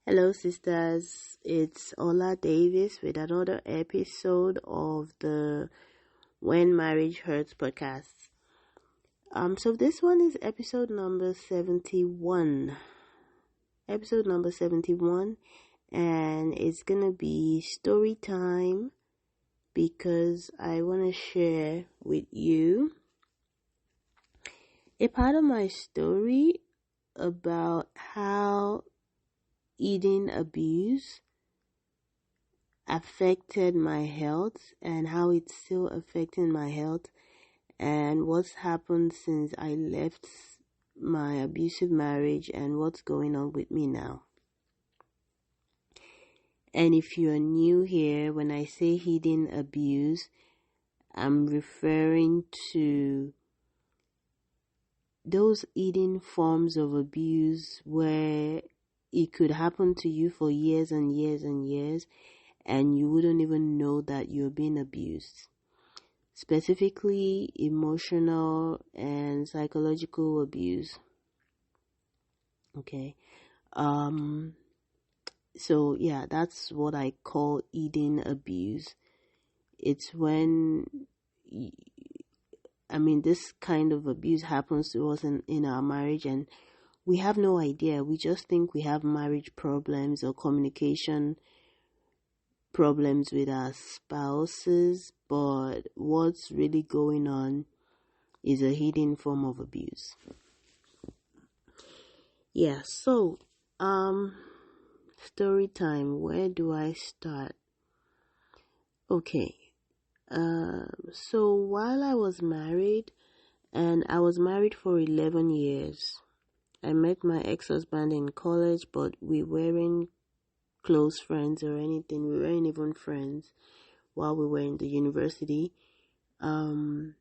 Hello, sisters. It's Ola Davis with another episode of the When Marriage Hurts podcast. So this one is episode number 71. Episode number 71, and it's gonna be story time because I want to share with you a part of my story about how eating abuse affected my health and how it's still affecting my health and what's happened since I left my abusive marriage and what's going on with me now. And if you're new here, when I say hidden abuse, I'm referring to those hidden forms of abuse where it could happen to you for years and years and years, and you wouldn't even know that you're being abused. Specifically, emotional and psychological abuse. Okay. So yeah, that's what I call hidden abuse. It's when, this kind of abuse happens to us in our marriage and we have no idea. We just think we have marriage problems or communication problems with our spouses, but what's really going on is a hidden form of abuse. Yeah, so story time. Where do I start? Okay. So while I was married, and I was married for 11 years, I met my ex-husband in college, but we weren't close friends or anything. We weren't even friends while we were in the university. And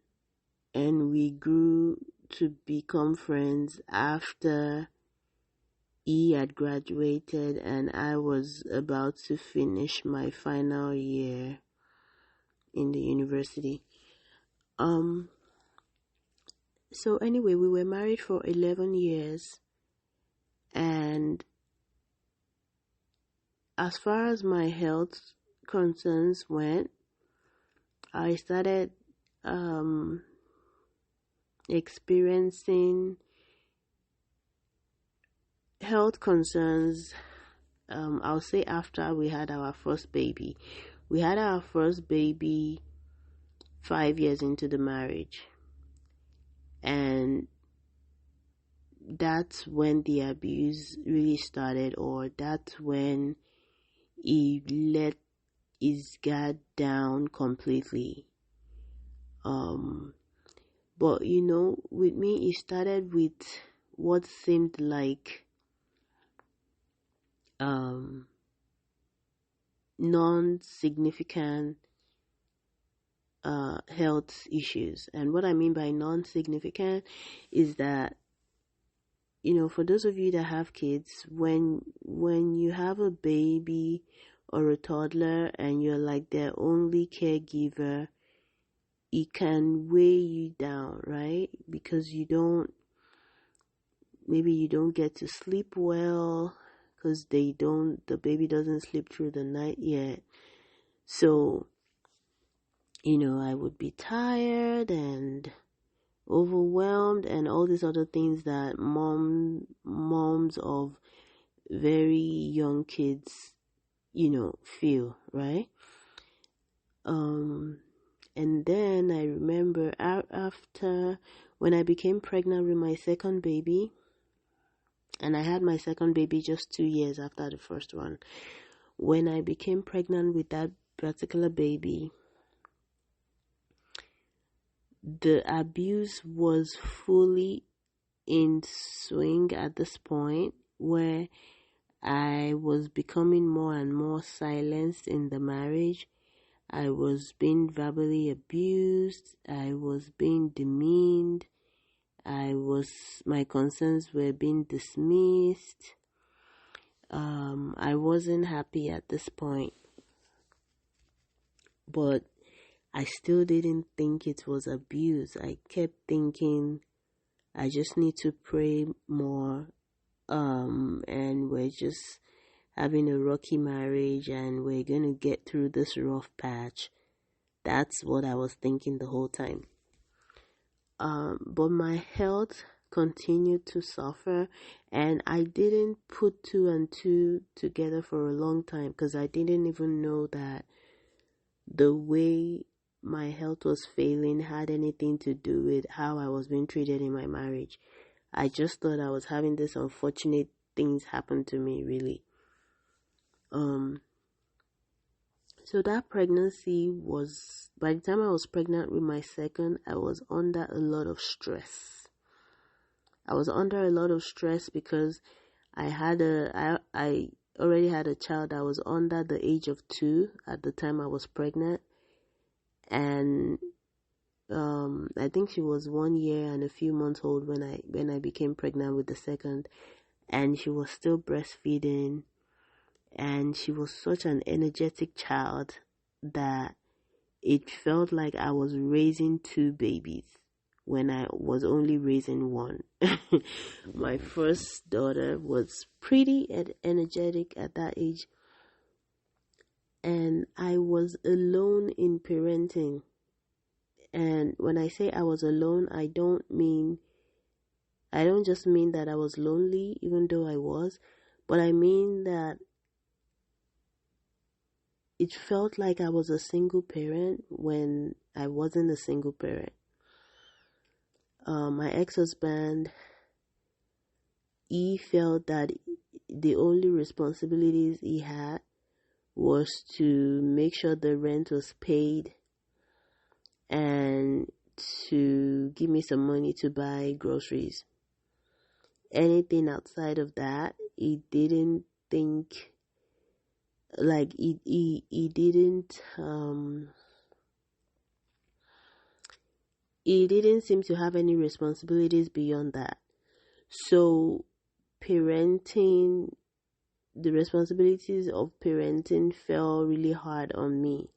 we grew to become friends after he had graduated and I was about to finish my final year in the university. So anyway, we were married for 11 years, and as far as my health concerns went, I started experiencing health concerns. I'll say after we had our first baby. We had our first baby 5 years into the marriage, and that's when the abuse really started, or that's when he let his guard down completely. But with me, it started with what seemed like non-significant health issues. And what I mean by non-significant is that, for those of you that have kids, when you have a baby or a toddler and you're like their only caregiver, it can weigh you down, right? Because maybe you don't get to sleep well because the baby doesn't sleep through the night yet. So, I would be tired and overwhelmed and all these other things that moms of very young kids, feel, right? And then I remember after when I became pregnant with my second baby, and I had my second baby just 2 years after the first one. When I became pregnant with that particular baby, the abuse was fully in swing at this point, where I was becoming more and more silenced in the marriage. I was being verbally abused. I was being demeaned. My concerns were being dismissed. I wasn't happy at this point, but I still didn't think it was abuse. I kept thinking I just need to pray more, and we're just having a rocky marriage and we're going to get through this rough patch. That's what I was thinking the whole time. But my health continued to suffer, and I didn't put two and two together for a long time because I didn't even know that the way my health was failing had anything to do with how I was being treated in my marriage. I just thought I was having this unfortunate things happen to me, really. So that pregnancy was, by the time I was pregnant with my second, I was under a lot of stress. I was under a lot of stress because I already had a child that was under the age of 2 at the time I was pregnant. And I think she was 1 year and a few months old when I became pregnant with the second, and she was still breastfeeding, and she was such an energetic child that it felt like I was raising 2 babies when I was only raising 1. My first daughter was pretty energetic at that age, and I was alone in parenting. And when I say I was alone, I don't just mean that I was lonely, even though I was, but I mean that it felt like I was a single parent when I wasn't a single parent. My ex-husband, he felt that the only responsibilities he had was to make sure the rent was paid and to give me some money to buy groceries. Anything outside of that, he didn't think, like, he didn't seem to have any responsibilities beyond that. So parenting, the responsibilities of parenting fell really hard on me.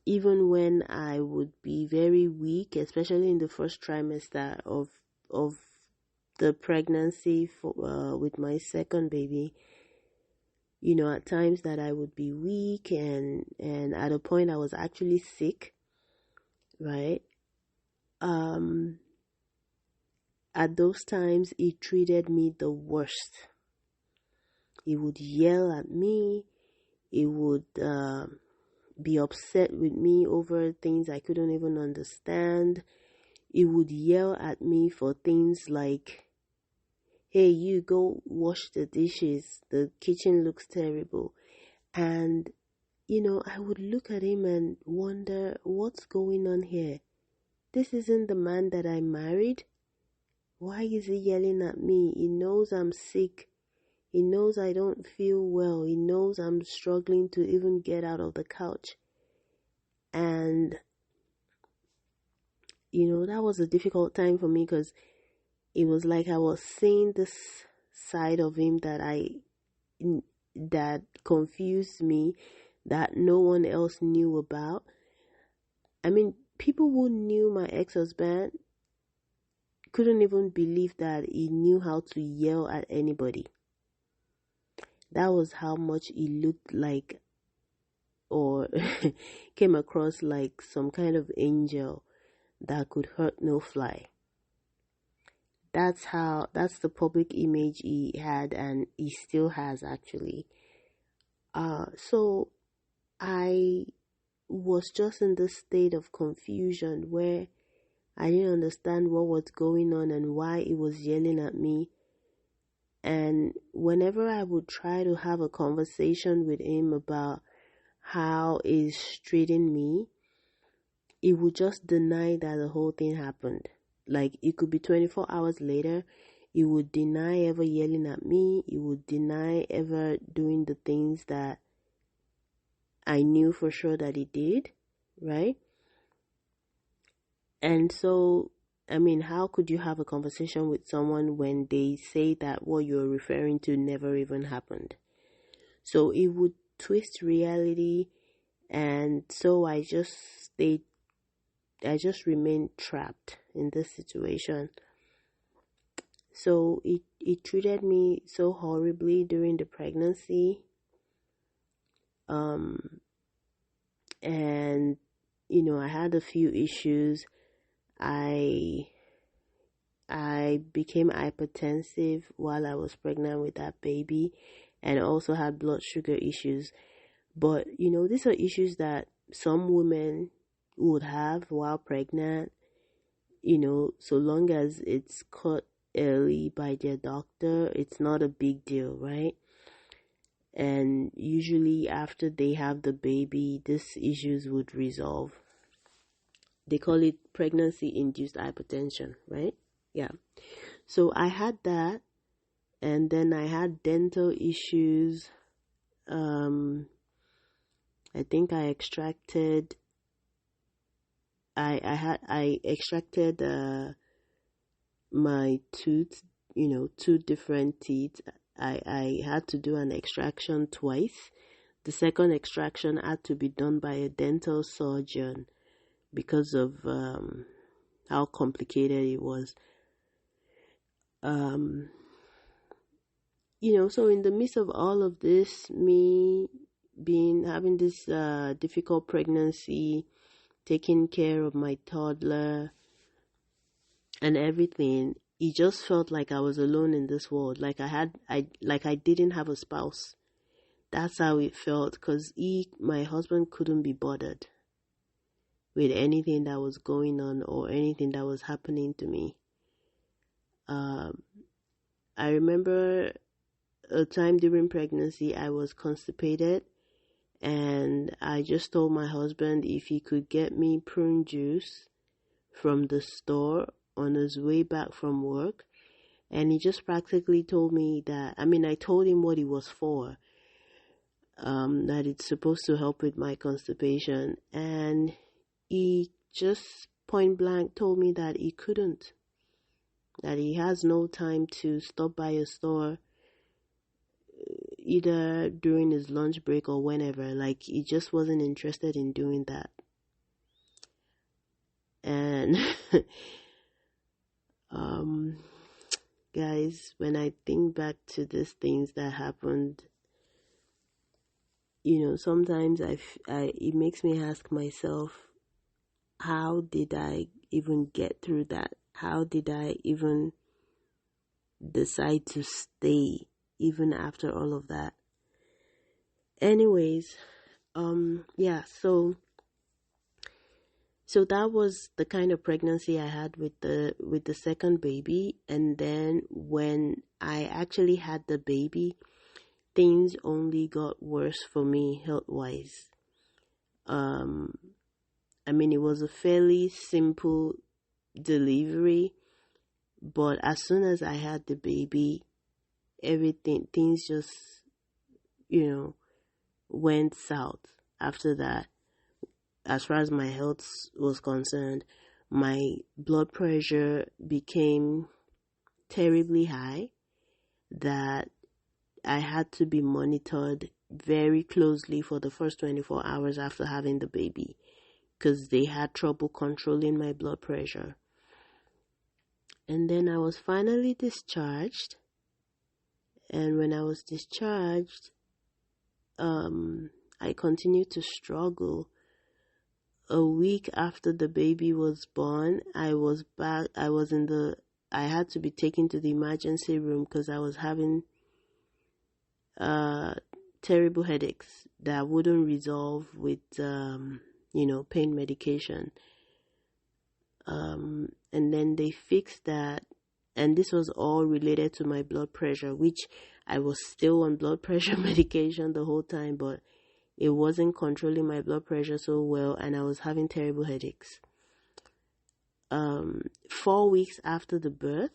Even when I would be very weak, especially in the first trimester of the pregnancy with my second baby, at times that I would be weak, and at a point I was actually sick, right? At those times, he treated me the worst. He would yell at me. He would be upset with me over things I couldn't even understand. He would yell at me for things like, "Hey, you go wash the dishes. The kitchen looks terrible." And, I would look at him and wonder, what's going on here? This isn't the man that I married. Why is he yelling at me? He knows I'm sick. He knows I don't feel well. He knows I'm struggling to even get out of the couch. And, that was a difficult time for me because it was like I was seeing this side of him that confused me, that no one else knew about. I mean, people who knew my ex-husband couldn't even believe that he knew how to yell at anybody. That was how much he looked like, or came across like, some kind of angel that could hurt no fly. That's the public image he had, and he still has, actually. So I was just in this state of confusion where I didn't understand what was going on and why he was yelling at me. And whenever I would try to have a conversation with him about how he's treating me, he would just deny that the whole thing happened. Like, it could be 24 hours later, he would deny ever yelling at me. He would deny ever doing the things that I knew for sure that he did, right? And so, I mean, how could you have a conversation with someone when they say that what you're referring to never even happened? So it would twist reality, and so I just remained trapped in this situation. So it treated me so horribly during the pregnancy. Um, and I had a few issues. I I became hypertensive while I was pregnant with that baby, and also had blood sugar issues. But these are issues that some women would have while pregnant, so long as it's caught early by their doctor, it's not a big deal, right? And usually after they have the baby, these issues would resolve. They call it pregnancy induced hypertension, right? Yeah. So I had that, and then I had dental issues. Um, I think I extracted my tooth, two different teeth. I had to do an extraction twice. The second extraction had to be done by a dental surgeon because of how complicated it was. Um, so in the midst of all of this, me having this difficult pregnancy, taking care of my toddler and everything, it just felt like I was alone in this world. Like I didn't have a spouse. That's how it felt, because my husband couldn't be bothered with anything that was going on or anything that was happening to me. I remember a time during pregnancy I was constipated, and I just told my husband if he could get me prune juice from the store on his way back from work. And he just practically told me that, I told him what it was for, that it's supposed to help with my constipation. And he just point blank told me that he couldn't, that he has no time to stop by a store either during his lunch break or whenever. Like, he just wasn't interested in doing that. And guys, when I think back to these things that happened, sometimes it makes me ask myself, how did I even get through that? How did I even decide to stay even after all of that? Anyways, yeah, so that was the kind of pregnancy I had with the second baby. And then when I actually had the baby, things only got worse for me health-wise. It was a fairly simple delivery, but as soon as I had the baby, things just, went south after that. As far as my health was concerned, my blood pressure became terribly high, that I had to be monitored very closely for the first 24 hours after having the baby, because they had trouble controlling my blood pressure. And then I was finally discharged. And when I was discharged, I continued to struggle. A week after the baby was born, I was back. I had to be taken to the emergency room because I was having terrible headaches that wouldn't resolve with pain medication. And then they fixed that, and this was all related to my blood pressure, which I was still on blood pressure medication the whole time, but it wasn't controlling my blood pressure so well, and I was having terrible headaches. 4 weeks after the birth,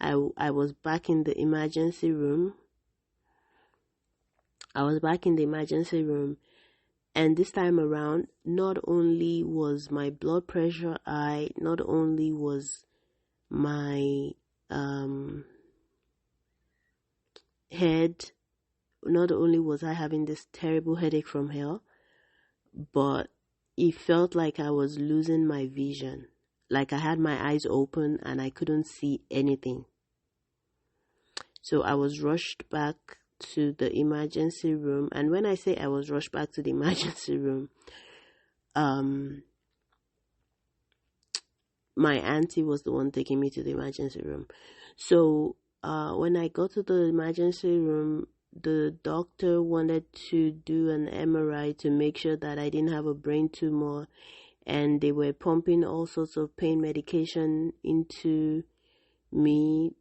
I was back in the emergency room. And this time around, not only was my blood pressure high, not only was my head, not only was I having this terrible headache from hell, but it felt like I was losing my vision. Like I had my eyes open and I couldn't see anything. So I was rushed back to the emergency room. And when I say I was rushed back to the emergency room, my auntie was the one taking me to the emergency room. So when I got to the emergency room, the doctor wanted to do an MRI to make sure that I didn't have a brain tumor, and they were pumping all sorts of pain medication into me,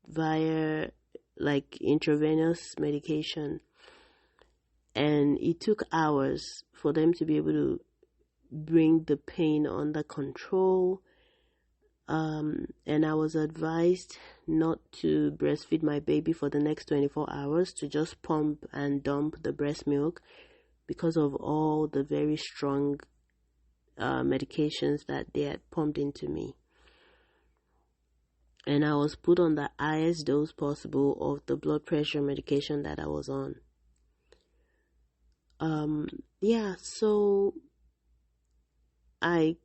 via like intravenous medication. And it took hours for them to be able to bring the pain under control. And I was advised not to breastfeed my baby for the next 24 hours, to just pump and dump the breast milk because of all the very strong medications that they had pumped into me. And I was put on the highest dose possible of the blood pressure medication that I was on. So I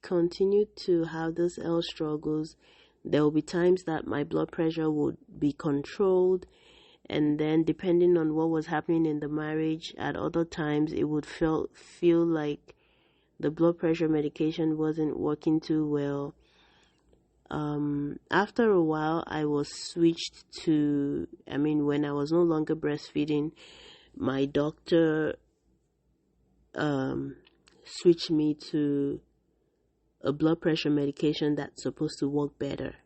continued to have those health struggles. There will be times that my blood pressure would be controlled, and then depending on what was happening in the marriage, at other times it would feel like the blood pressure medication wasn't working too well. After a while, I was switched to, when I was no longer breastfeeding, my doctor switched me to a blood pressure medication that's supposed to work better.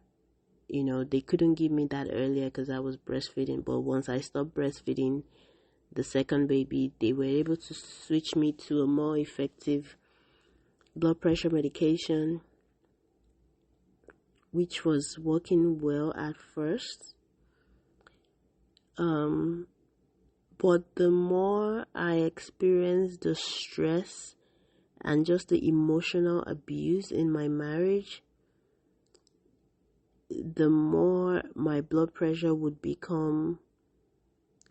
They couldn't give me that earlier because I was breastfeeding, but once I stopped breastfeeding the second baby, they were able to switch me to a more effective blood pressure medication, which was working well at first. But the more I experienced the stress and just the emotional abuse in my marriage, the more my blood pressure would become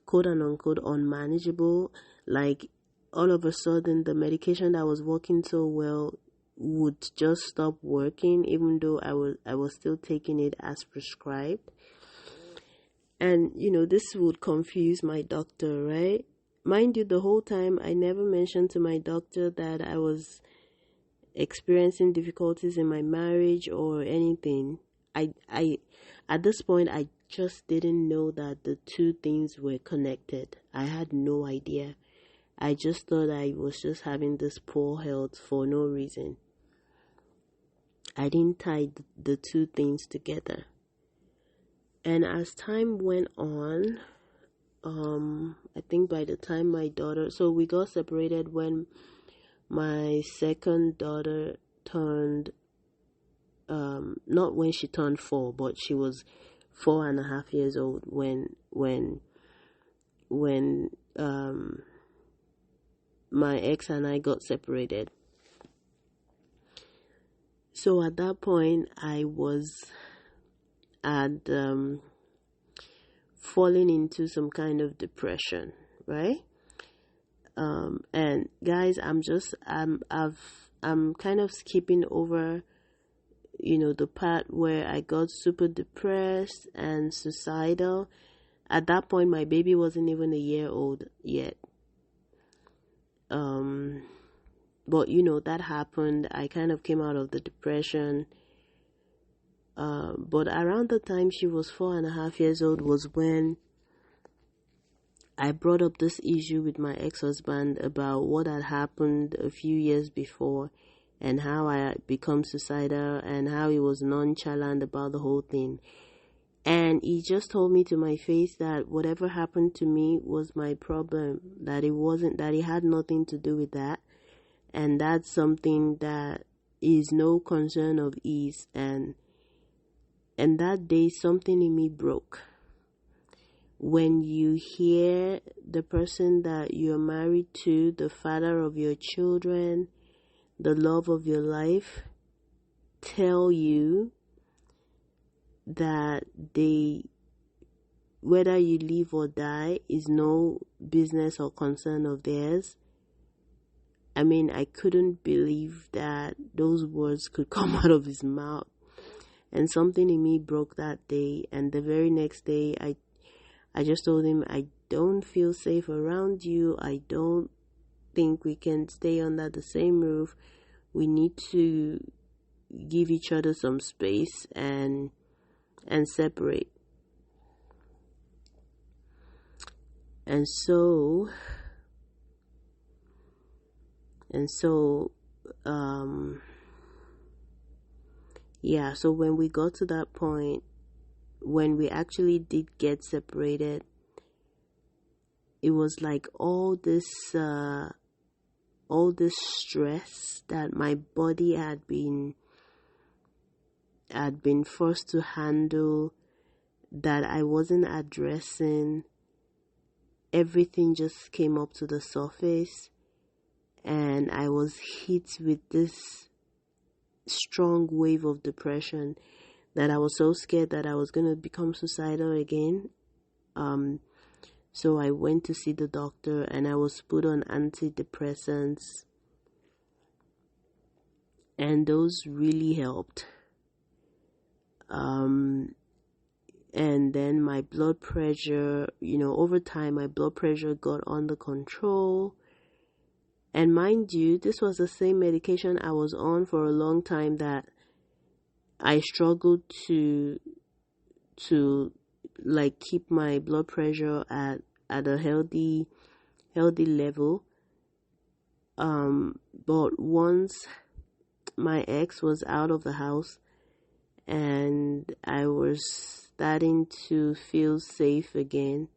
quote unquote unmanageable. Like all of a sudden the medication that was working so well would just stop working, even though I was still taking it as prescribed. And this would confuse my doctor, right? Mind you, the whole time I never mentioned to my doctor that I was experiencing difficulties in my marriage or anything. I at this point I just didn't know that the two things were connected. I had no idea. I just thought I was just having this poor health for no reason. I didn't tie the two things together. And as time went on, I think by the time my daughter, so we got separated when my second daughter turned, not when she turned 4, but she was 4.5 years old when my ex and I got separated. So at that point, I had fallen into some kind of depression, right? And guys, I'm kind of skipping over, the part where I got super depressed and suicidal. At that point, my baby wasn't even a year old yet. But that happened. I kind of came out of the depression. But around the time she was 4.5 years old was when I brought up this issue with my ex-husband about what had happened a few years before and how I had become suicidal and how he was nonchalant about the whole thing. And he just told me to my face that whatever happened to me was my problem, that he had nothing to do with that. And that's something that is no concern of his. And that day, something in me broke. When you hear the person that you're married to, the father of your children, the love of your life, tell you that whether you live or die is no business or concern of theirs. I couldn't believe that those words could come out of his mouth. And something in me broke that day, and the very next day I just told him, I don't feel safe around you. I don't think we can stay under the same roof. We need to give each other some space and separate. And so yeah, so when we got to that point, when we actually did get separated, it was like all this stress that my body had been forced to handle, that I wasn't addressing. Everything just came up to the surface, and I was hit with this strong wave of depression that I was so scared that I was going to become suicidal again. So I went to see the doctor, and I was put on antidepressants, and those really helped. And then my blood pressure, over time, my blood pressure got under control. And mind you, this was the same medication I was on for a long time that I struggled to like keep my blood pressure at a healthy level. But once my ex was out of the house and I was starting to feel safe again,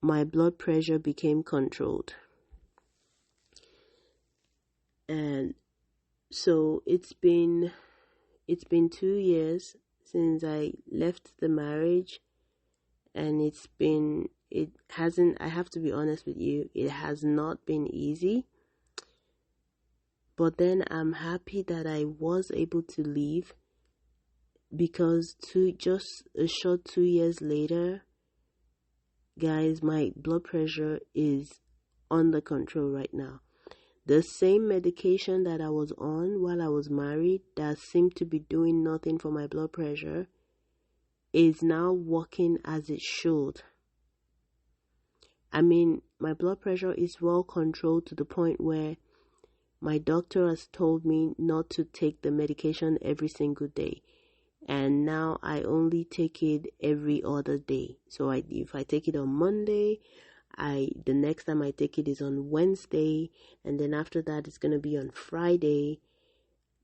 my blood pressure became controlled. And so it's been 2 years since I left the marriage, and I have to be honest with you, it has not been easy. But then I'm happy that I was able to leave, because just a short 2 years later, guys, my blood pressure is under control right now. The same medication that I was on while I was married that seemed to be doing nothing for my blood pressure is now working as it should. I mean, my blood pressure is well controlled to the point where my doctor has told me not to take the medication every single day. And now I only take it every other day. So if I take it on Monday, the next time I take it is on Wednesday, and then after that it's going to be on Friday,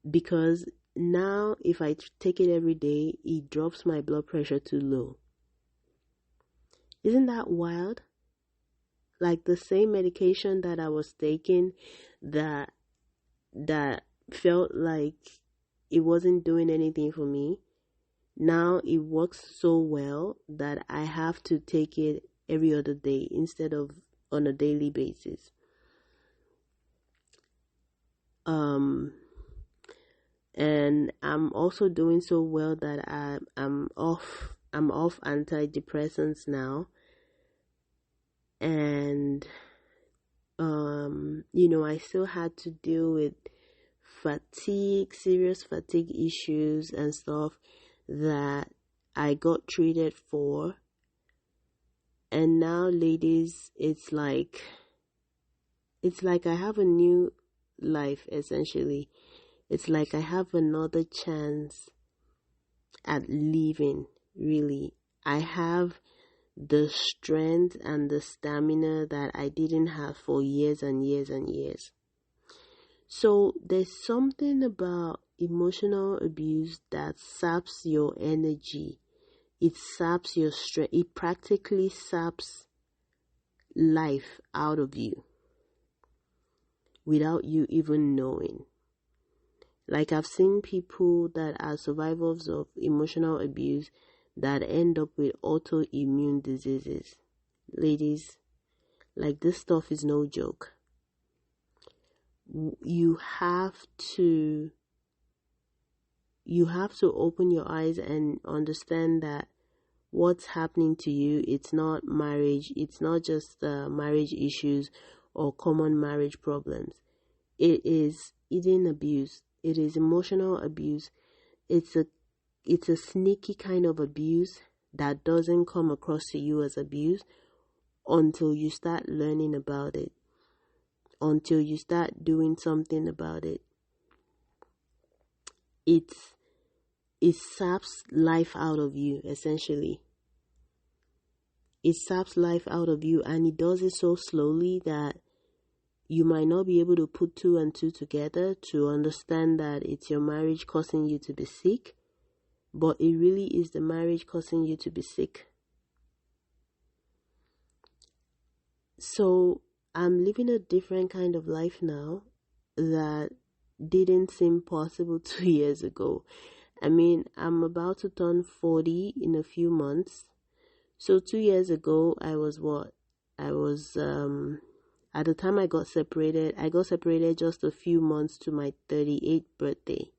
because now if I take it every day, it drops my blood pressure too low. Isn't that wild? Like the same medication that I was taking that felt like it wasn't doing anything for me, now it works so well that I have to take it every other day instead of on a daily basis. And I'm also doing so well that I'm off antidepressants now. And I still had to deal with serious fatigue issues and stuff that I got treated for. And now, ladies, it's like I have a new life, essentially. It's like I have another chance at living, really. I have the strength and the stamina that I didn't have for years and years and years. So there's something about emotional abuse that saps your energy. It saps your strength. It practically saps life out of you without you even knowing. Like, I've seen people that are survivors of emotional abuse that end up with autoimmune diseases. Ladies, like, this stuff is no joke. You have to open your eyes and understand that what's happening to you, it's not marriage, it's not just marriage issues or common marriage problems. It is eating abuse, it is emotional abuse it's a sneaky kind of abuse that doesn't come across to you as abuse until you start learning about it, until you start doing something about it. It saps life out of you, essentially. It saps life out of you, and it does it so slowly that you might not be able to put two and two together to understand that it's your marriage causing you to be sick, but it really is the marriage causing you to be sick. So I'm living a different kind of life now that didn't seem possible 2 years ago. I mean, I'm about to turn 40 in a few months. So 2 years ago, I was at the time I got separated just a few months to my 38th birthday.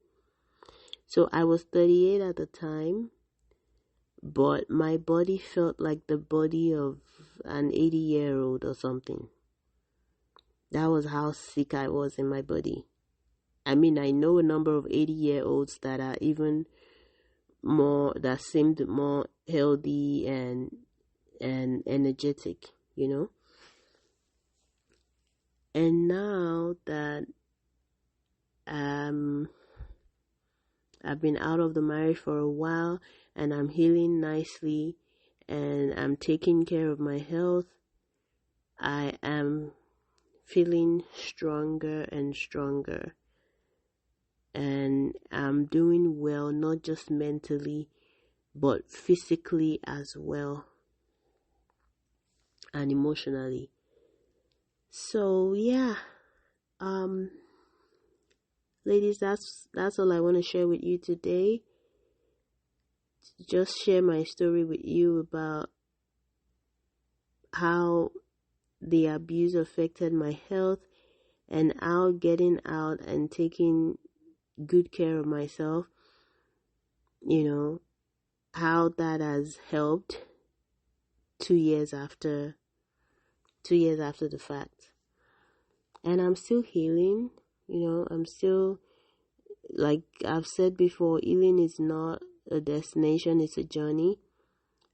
So I was 38 at the time, but my body felt like the body of an 80-year-old or something. That was how sick I was in my body. I mean, I know a number of 80-year-olds that are even more, that seemed more healthy and energetic, you know. And now that I've been out of the marriage for a while and I'm healing nicely and I'm taking care of my health, I am feeling stronger and stronger. And I'm doing well, not just mentally, but physically as well, and emotionally. So yeah, ladies, that's all I want to share with you today. Just share my story with you about how the abuse affected my health and how getting out and taking good care of myself, you know, how that has helped 2 years after the fact. And I'm still healing, you know. I'm still, like I've said before, healing is not a destination, it's a journey.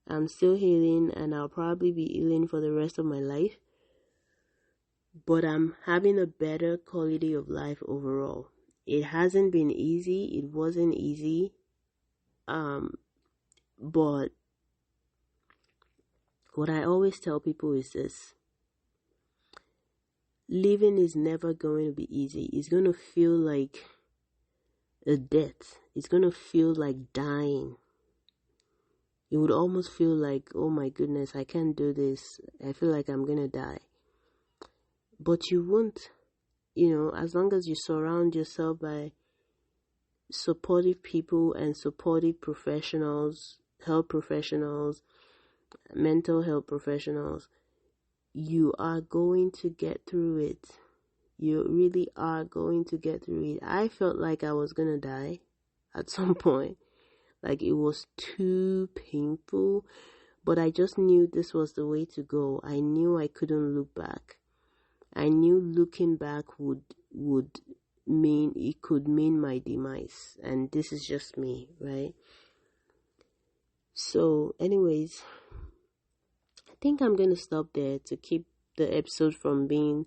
I'm still healing, and I'll probably be healing for the rest of my life, but I'm having a better quality of life overall. It hasn't been easy, it wasn't easy, but what I always tell people is this: living is never going to be easy. It's going to feel like a death. It's going to feel like dying. It would almost feel like, oh my goodness, I can't do this. I feel like I'm going to die. But you won't, you know, as long as you surround yourself by supportive people and supportive professionals, health professionals, mental health professionals, you are going to get through it. You really are going to get through it. I felt like I was going to die at some point. Like it was too painful, but I just knew this was the way to go. I knew I couldn't look back. I knew looking back would mean, it could mean my demise. And this is just me, right? So anyways, I think I'm going to stop there to keep the episode from being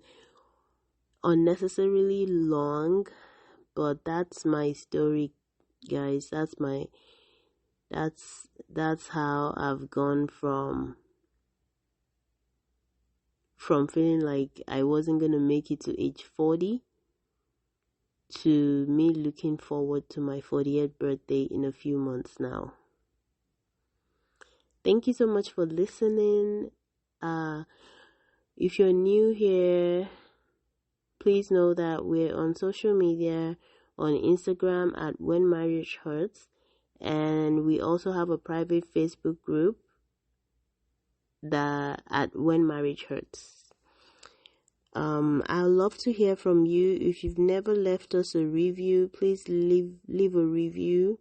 unnecessarily long. But that's my story, guys. That's how I've gone from feeling like I wasn't going to make it to age 40 to me looking forward to my 40th birthday in a few months now. Thank you so much for listening. If you're new here, please know that we're on social media, on Instagram at When Marriage Hurts, and we also have a private Facebook group at When Marriage Hurts. I'd love to hear from you. If you've never left us a review, please leave a review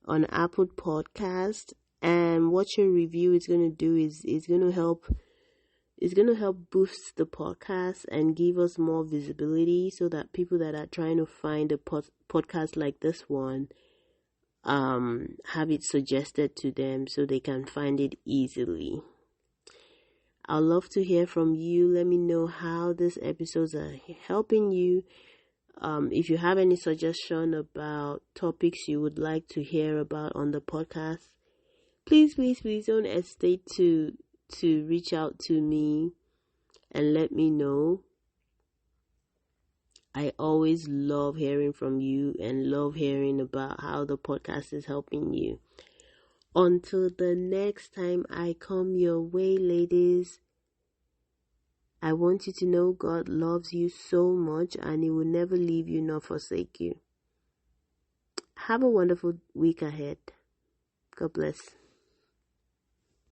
on Apple Podcast. And what your review is going to do is going to help boost the podcast and give us more visibility, so that people that are trying to find a podcast like this one have it suggested to them so they can find it easily. I'd love to hear from you. Let me know how these episodes are helping you. If you have any suggestion about topics you would like to hear about on the podcast, please don't hesitate to reach out to me and let me know. I always love hearing from you and love hearing about how the podcast is helping you. Until the next time I come your way, ladies, I want you to know God loves you so much and He will never leave you nor forsake you. Have a wonderful week ahead. God bless.